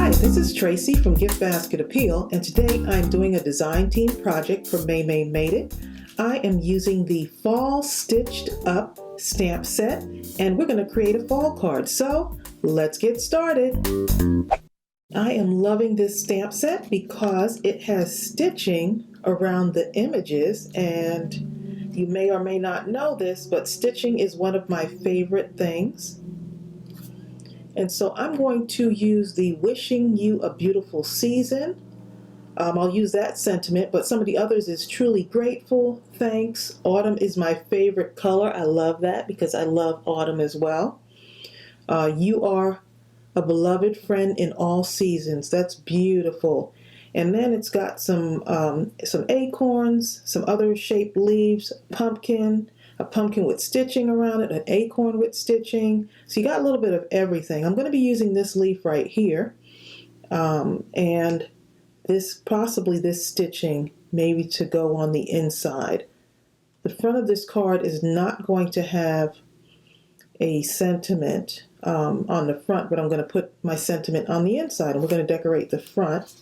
Hi, this is Tracey from GiftBasketAppeal, and today I'm doing a design team project for Maymay Made It. I am using the Fall Stitched Up stamp set, and we're going to create a fall card. So let's get started. I am loving this stamp set because it has stitching around the images, and you may or may not know this, but stitching is one of my favorite things. And so I'm going to use the Wishing You a Beautiful Season. I'll use that sentiment, but some of the others is Truly Grateful, Thanks. Autumn is my favorite color. I love that because I love autumn as well. You Are a Beloved Friend in All Seasons. That's beautiful. And then it's got some acorns, some other shaped leaves, pumpkin, a pumpkin with stitching around it, an acorn with stitching. So you got a little bit of everything. I'm going to be using this leaf right here. And possibly this stitching maybe to go on the inside. The front of this card is not going to have a sentiment on the front, but I'm going to put my sentiment on the inside, and we're going to decorate the front.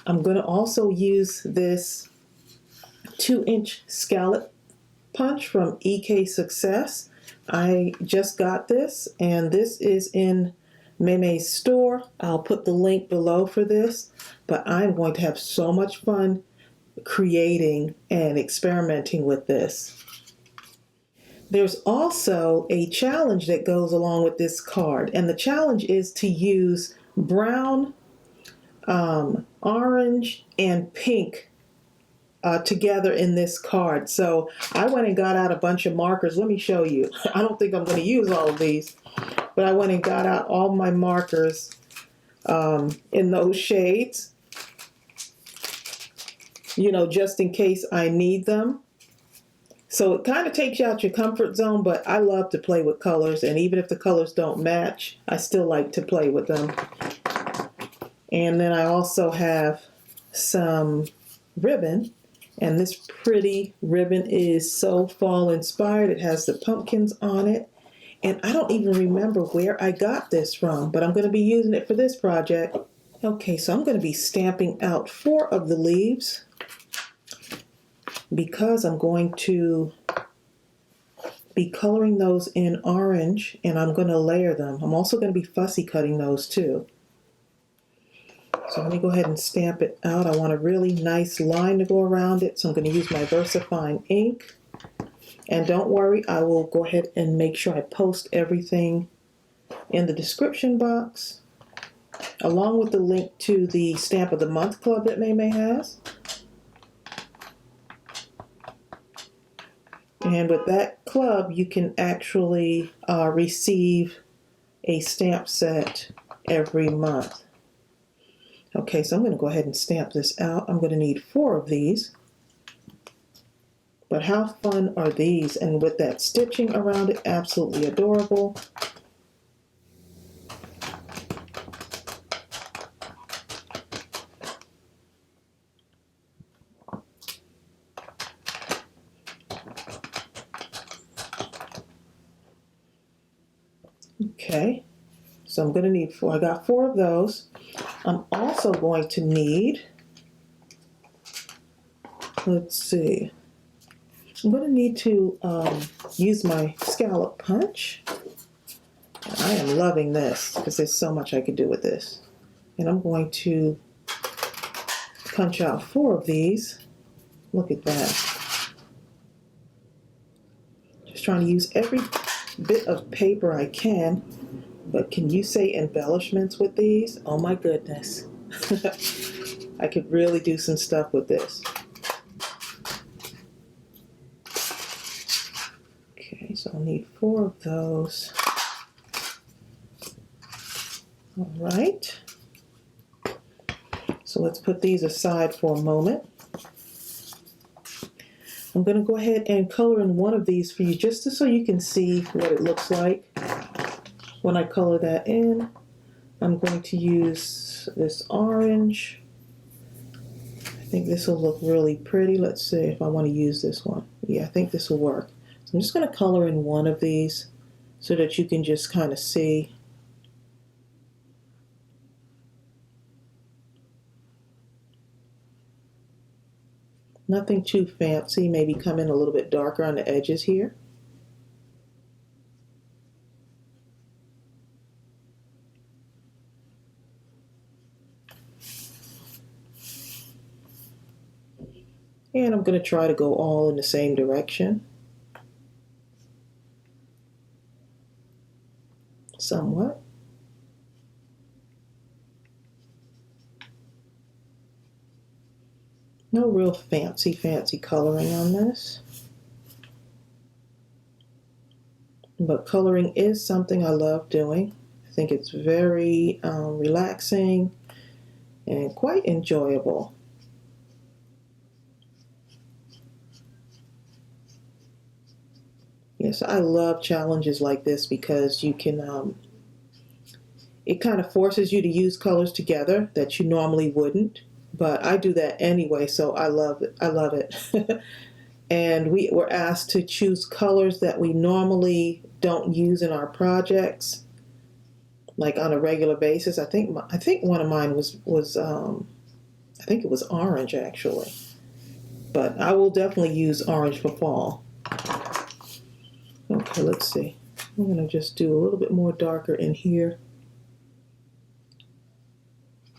I'm going to also use this 2-inch scallop punch from EK Success. I just got this, and this is in Maymay's store. I'll put the link below for this, but I'm going to have so much fun creating and experimenting with this. There's also a challenge that goes along with this card, and the challenge is to use brown, orange, and pink together in this card. So I went and got out a bunch of markers. Let me show you. I don't think I'm going to use all of these, but I went and got out all my markers in those shades, you know, just in case I need them. So it kind of takes you out your comfort zone, but I love to play with colors, and even if the colors don't match, I still like to play with them. And then I also have some ribbon, and this pretty ribbon is so fall inspired. It has the pumpkins on it, and I don't even remember where I got this from, but I'm going to be using it for this project. Okay, so I'm going to be stamping out 4 of the leaves because I'm going to be coloring those in orange, and I'm going to layer them. I'm also going to be fussy cutting those too. So let me go ahead and stamp it out. I want a really nice line to go around it, so I'm going to use my VersaFine ink. And don't worry, I will go ahead and make sure I post everything in the description box, along with the link to the Stamp of the Month Club that Maymay has. And with that club, you can actually receive a stamp set every month. Okay, so I'm going to go ahead and stamp this out. I'm going to need 4 of these. But how fun are these? And with that stitching around it, absolutely adorable. Okay, so I'm going to need 4. I got 4 of those. I'm also going to need, let's see, I'm going to need to use my scallop punch. I am loving this because there's so much I could do with this. And I'm going to punch out 4 of these. Look at that. Just trying to use every bit of paper I can. But can you say embellishments with these? Oh my goodness. I could really do some stuff with this. Okay, so I'll need 4 of those. All right. So let's put these aside for a moment. I'm going to go ahead and color in one of these for you just so you can see what it looks like. When I color that in, I'm going to use this orange. I think this will look really pretty. Let's see if I want to use this one. Yeah, I think this will work. So I'm just going to color in one of these so that you can just kind of see Nothing too fancy, maybe come in a little bit darker on the edges here. And I'm going to try to go all in the same direction. Somewhat. No real fancy coloring on this. But coloring is something I love doing. I think it's very relaxing and quite enjoyable. Yes, I love challenges like this because you can, it kind of forces you to use colors together that you normally wouldn't. But I do that anyway, so I love it. I love it. And we were asked to choose colors that we normally don't use in our projects, like on a regular basis. I think one of mine was I think it was orange actually, but I will definitely use orange for fall. Okay, let's see. I'm gonna just do a little bit more darker in here,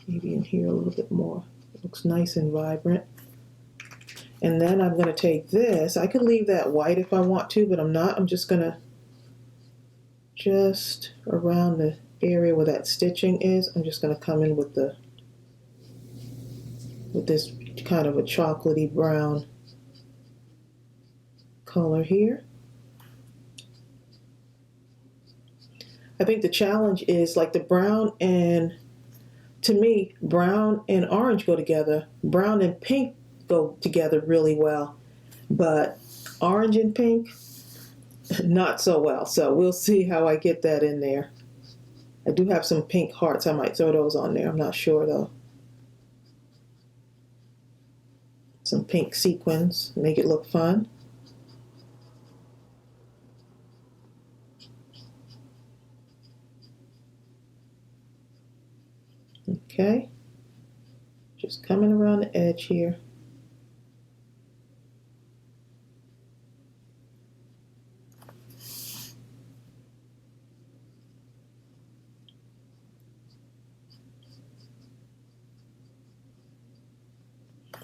maybe in here a little bit more. It looks nice and vibrant. And then I'm going to take this. I could leave that white if I want to, but I'm not. I'm just going to, just around the area where that stitching is, I'm just going to come in with this kind of a chocolatey brown color here. I think the challenge is like the brown and, to me, brown and orange go together. Brown and pink go together really well, but orange and pink, not so well. So we'll see how I get that in there. I do have some pink hearts. I might throw those on there. I'm not sure though. Some pink sequins, make it look fun. Okay, just coming around the edge here.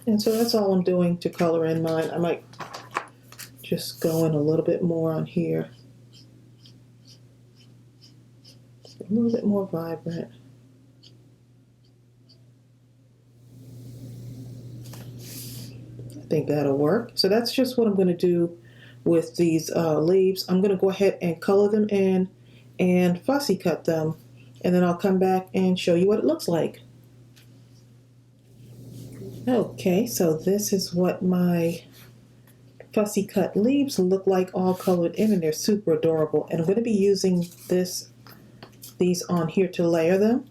And so that's all I'm doing to color in mine. I might just go in a little bit more on here. A little bit more vibrant. I think that'll work. So that's just what I'm going to do with these leaves. I'm going to go ahead and color them in and fussy cut them. And then I'll come back and show you what it looks like. Okay, so this is what my fussy cut leaves look like all colored in, and they're super adorable. And I'm going to be using these on here to layer them.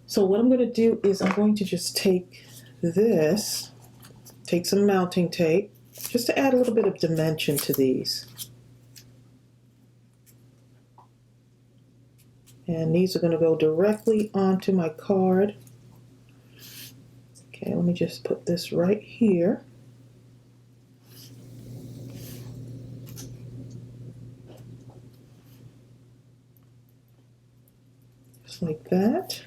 So what I'm going to do is I'm going to just take some mounting tape, just to add a little bit of dimension to these. And these are going to go directly onto my card. Okay, let me just put this right here. Just like that.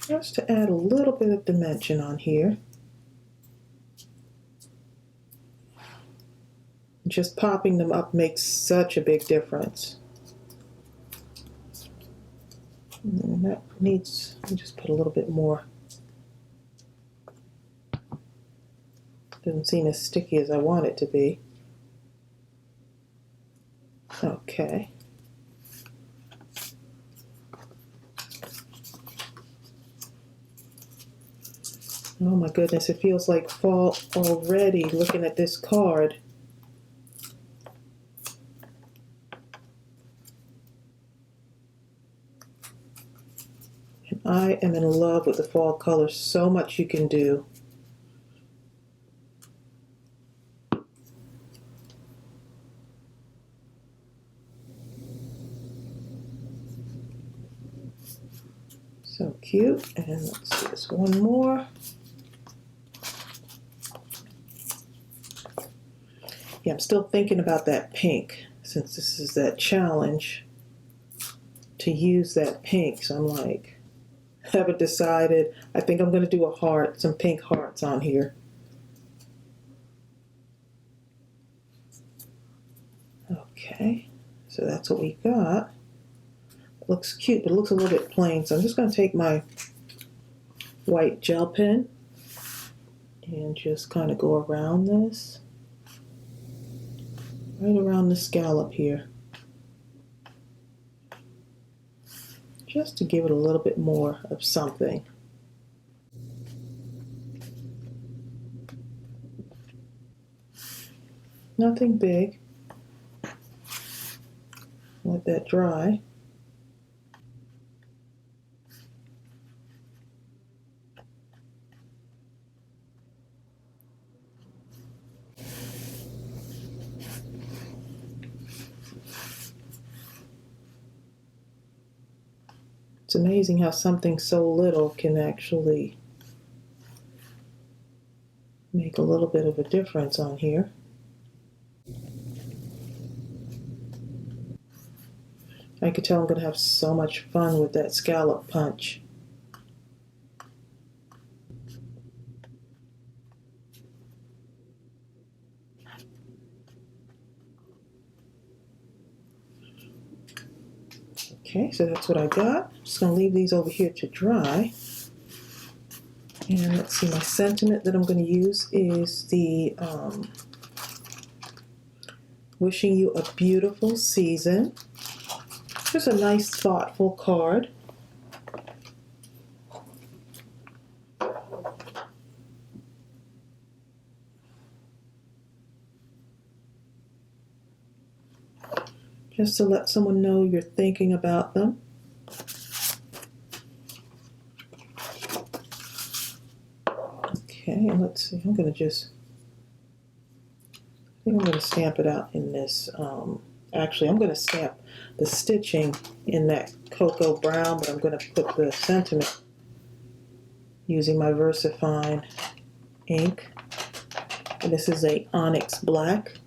Just to add a little bit of dimension on here. Just popping them up makes such a big difference. And that needs, let me just put a little bit more. Doesn't seem as sticky as I want it to be. Okay. Oh my goodness, it feels like fall already looking at this card. And I am in love with the fall colors. So much you can do. So cute. And let's see this one more. Yeah, I'm still thinking about that pink since this is that challenge to use that pink. So I'm like, haven't decided. I think I'm going to do a heart, some pink hearts on here. Okay, so that's what we got. It looks cute, but it looks a little bit plain. So I'm just going to take my white gel pen and just kind of go around this. Right around the scallop here. Just to give it a little bit more of something. Nothing big. Let that dry. It's amazing how something so little can actually make a little bit of a difference on here. I could tell I'm going to have so much fun with that scallop punch. Okay, so that's what I got. I'm just going to leave these over here to dry. And let's see, my sentiment that I'm going to use is the wishing you a beautiful season. Just a nice, thoughtful card. Just to let someone know you're thinking about them. Okay, and let's see, I think I'm going to stamp it out in this, actually I'm going to stamp the stitching in that cocoa brown, but I'm going to put the sentiment using my VersaFine ink. And this is a Onyx Black.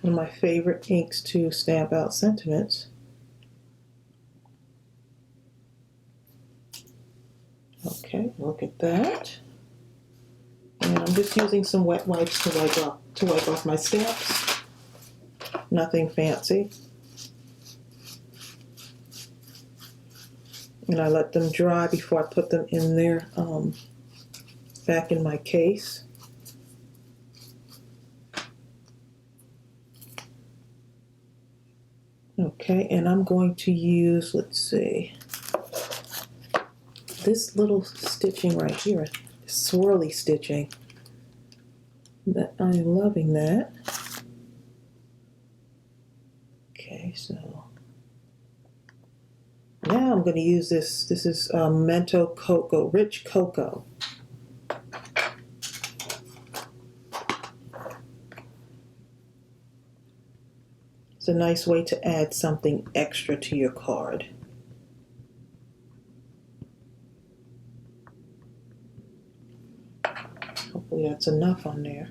One of my favorite inks to stamp out sentiments. Okay, look at that. And I'm just using some wet wipes to wipe off my stamps. Nothing fancy. And I let them dry before I put them in there, back in my case. Okay, and I'm going to use, let's see, this little stitching right here, swirly stitching. That I'm loving that. Okay, so now I'm going to use this. This is Mento Cocoa, Rich Cocoa. It's a nice way to add something extra to your card. Hopefully that's enough on there.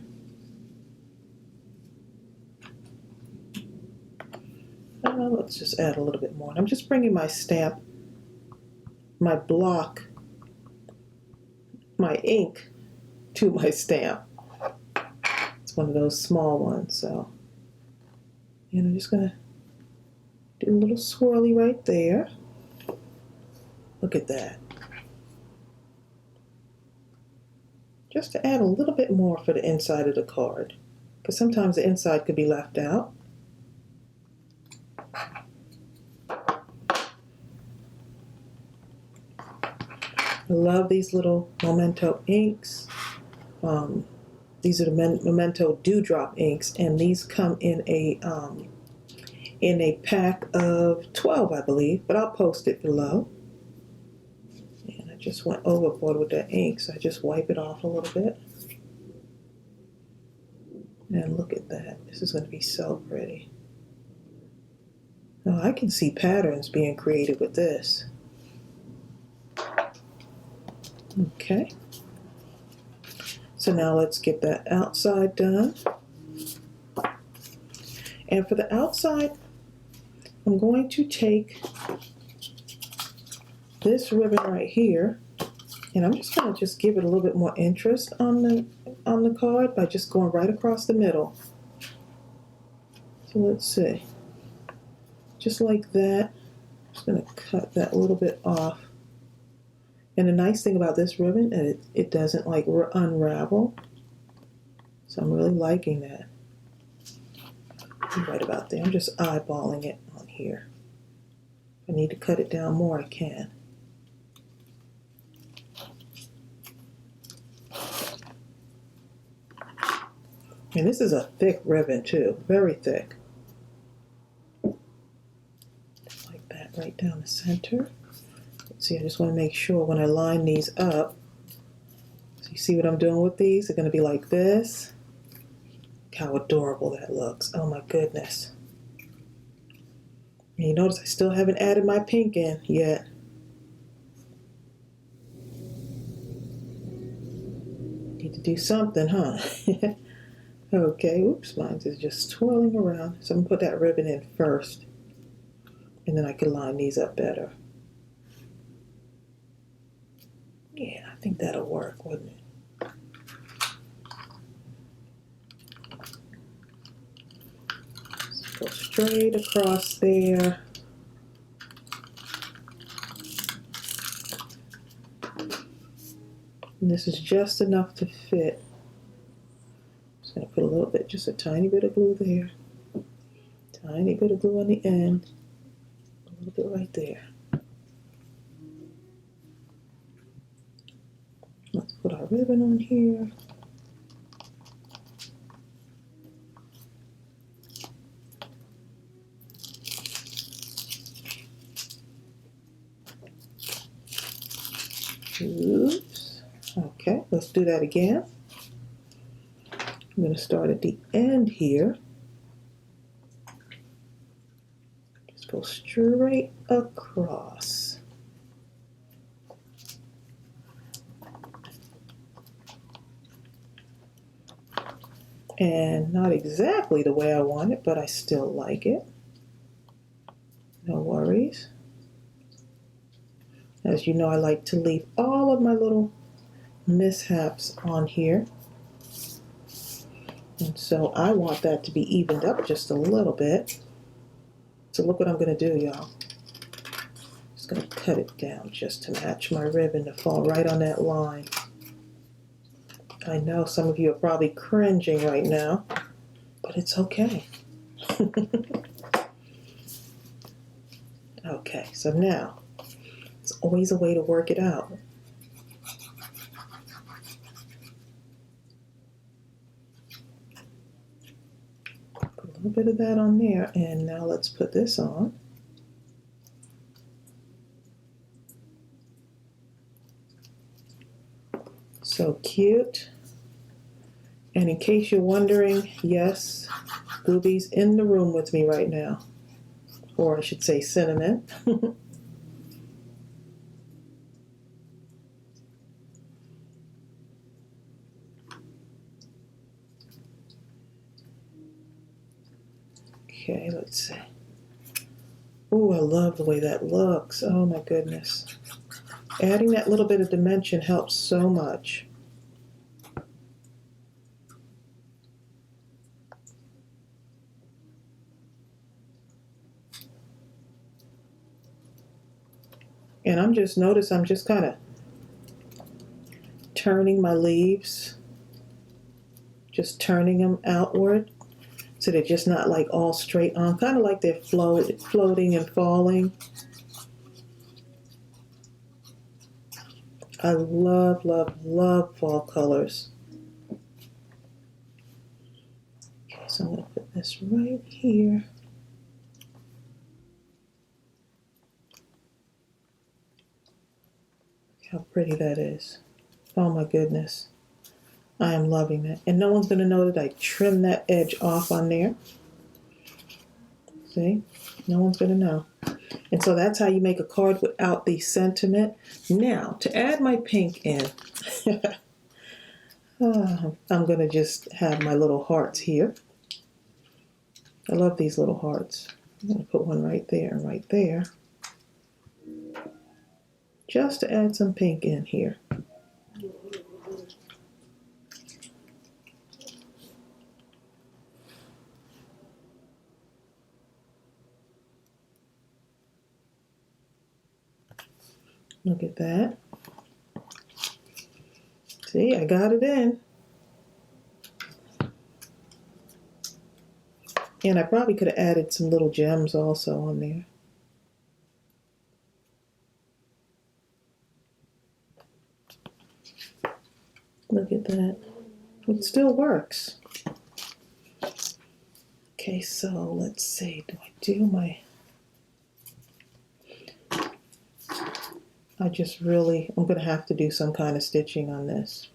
Let's just add a little bit more. And I'm just bringing my stamp, my block, my ink to my stamp. It's one of those small ones, so. And I'm just going to do a little swirly right there. Look at that. Just to add a little bit more for the inside of the card, because sometimes the inside could be left out. I love these little Memento inks. These are the Memento Dewdrop inks, and these come in a pack of 12, I believe, but I'll post it below. And I just went overboard with that ink, so I just wipe it off a little bit. And look at that. This is going to be so pretty. Now I can see patterns being created with this. Okay. So now let's get that outside done. And for the outside, I'm going to take this ribbon right here, and I'm just going to give it a little bit more interest on the card by just going right across the middle. So let's see, just like that. I'm just going to cut that a little bit off. And the nice thing about this ribbon is it doesn't like unravel. So I'm really liking that. Right about there. I'm just eyeballing it on here. If I need to cut it down more, I can. And this is a thick ribbon too, very thick. Just like that, right down the center. Let's see, I just want to make sure when I line these up. So you see what I'm doing with these? They're going to be like this. How adorable that looks. Oh my goodness. And you notice I still haven't added my pink in yet. Need to do something, huh? Okay, oops, mine is just twirling around. So I'm going to put that ribbon in first. And then I can line these up better. Yeah, I think that'll work, wouldn't it? Go straight across there. And this is just enough to fit. I'm just going to put a little bit, just a tiny bit of glue there. Tiny bit of glue on the end. A little bit right there. Let's put our ribbon on here. Oops. Okay, let's do that again. I'm going to start at the end here. Just go straight across. And not exactly the way I want it, but I still like it. No worries. As you know, I like to leave all of my little mishaps on here. And so I want that to be evened up just a little bit. So look what I'm going to do, y'all. Just going to cut it down just to match my ribbon to fall right on that line. I know some of you are probably cringing right now, but it's okay. Okay, so now, there's always a way to work it out. Put a little bit of that on there, and now let's put this on. So cute. And in case you're wondering, yes, Gooby's in the room with me right now. Or I should say Cinnamon. Okay, let's see. Oh, I love the way that looks. Oh my goodness. Adding that little bit of dimension helps so much. And I'm just kind of turning my leaves, just turning them outward. So they're just not like all straight on, kind of like they're floating and falling. I love, love, love fall colors. Okay, so I'm going to put this right here. Look how pretty that is. Oh my goodness. I am loving that. And no one's going to know that I trimmed that edge off on there. See? No one's going to know. And so that's how you make a card without the sentiment. Now, to add my pink in, I'm going to just have my little hearts here. I love these little hearts. I'm going to put one right there and right there. Just to add some pink in here. Look at that. See, I got it in. And I probably could have added some little gems also on there. Look at that. It still works. Okay, so let's see. Do I do my... I'm going to have to do some kind of stitching on this.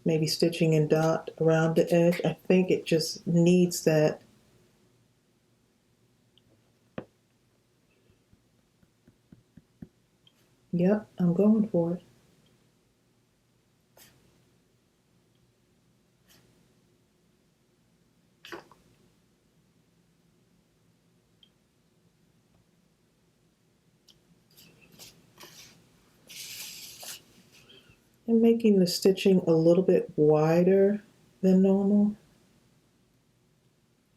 Maybe stitching and dot around the edge. I think it just needs that. Yep, I'm going for it. I'm making the stitching a little bit wider than normal.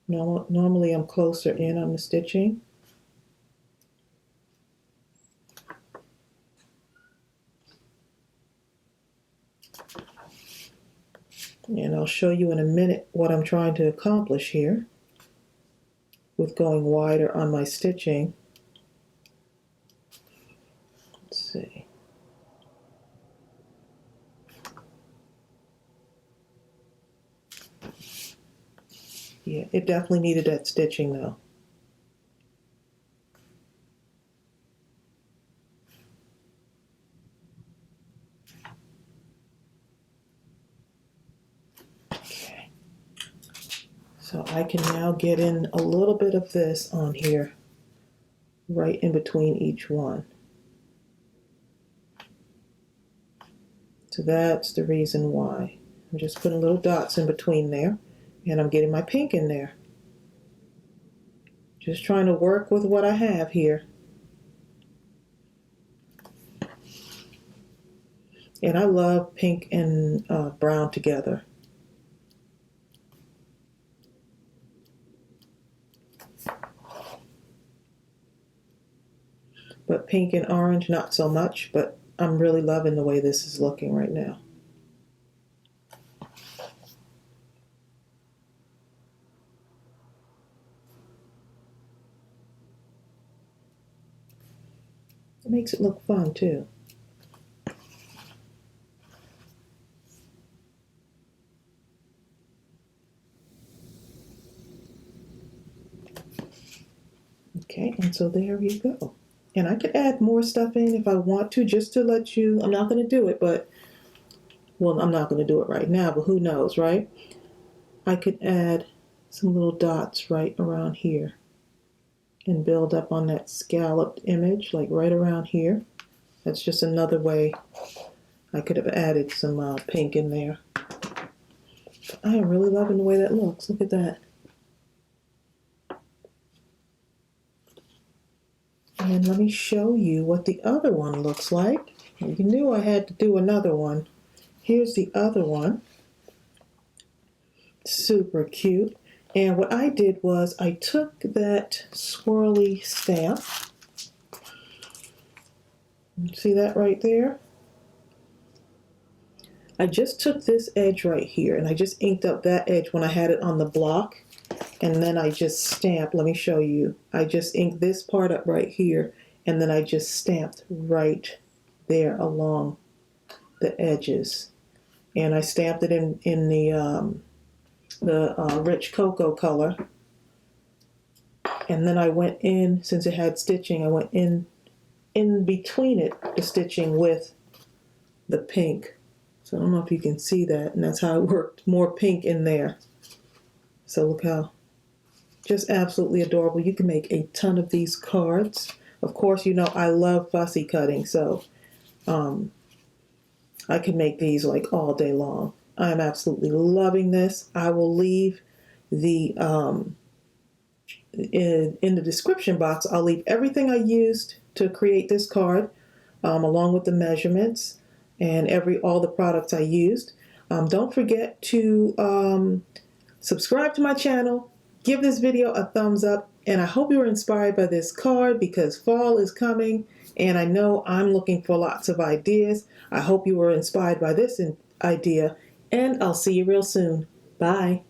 Normally I'm closer in on the stitching. And I'll show you in a minute what I'm trying to accomplish here with going wider on my stitching. Let's see. Yeah, it definitely needed that stitching though. Okay. So I can now get in a little bit of this on here, right in between each one. So that's the reason why. I'm just putting little dots in between there, and I'm getting my pink in there. Just trying to work with what I have here. And I love pink and brown together. But pink and orange, not so much, but I'm really loving the way this is looking right now. It makes it look fun too. Okay, and so there you go. And I could add more stuff in if I want to, just to let you, I'm not going to do it, but, well, I'm not going to do it right now, but who knows, right? I could add some little dots right around here and build up on that scalloped image, like right around here. That's just another way I could have added some pink in there. But I am really loving the way that looks. Look at that. And let me show you what the other one looks like. You knew I had to do another one. Here's the other one. Super cute. And what I did was I took that swirly stamp. See that right there? I just took this edge right here and I just inked up that edge when I had it on the block. And then I just stamped, let me show you. I just inked this part up right here and then I just stamped right there along the edges. And I stamped it in the rich cocoa color. And then I went in, since it had stitching, I went in between it, the stitching with the pink. So I don't know if you can see that, and that's how it worked. More pink in there. So look how Just absolutely adorable. You can make a ton of these cards. Of course, you know I love fussy cutting, so I can make these like all day long. I'm absolutely loving this. I will leave the in the description box, I'll leave everything I used to create this card, along with the measurements and all the products I used. Don't forget to subscribe to my channel, give this video a thumbs up, and I hope you were inspired by this card because fall is coming and I know I'm looking for lots of ideas. I hope you were inspired by this idea, and I'll see you real soon. Bye.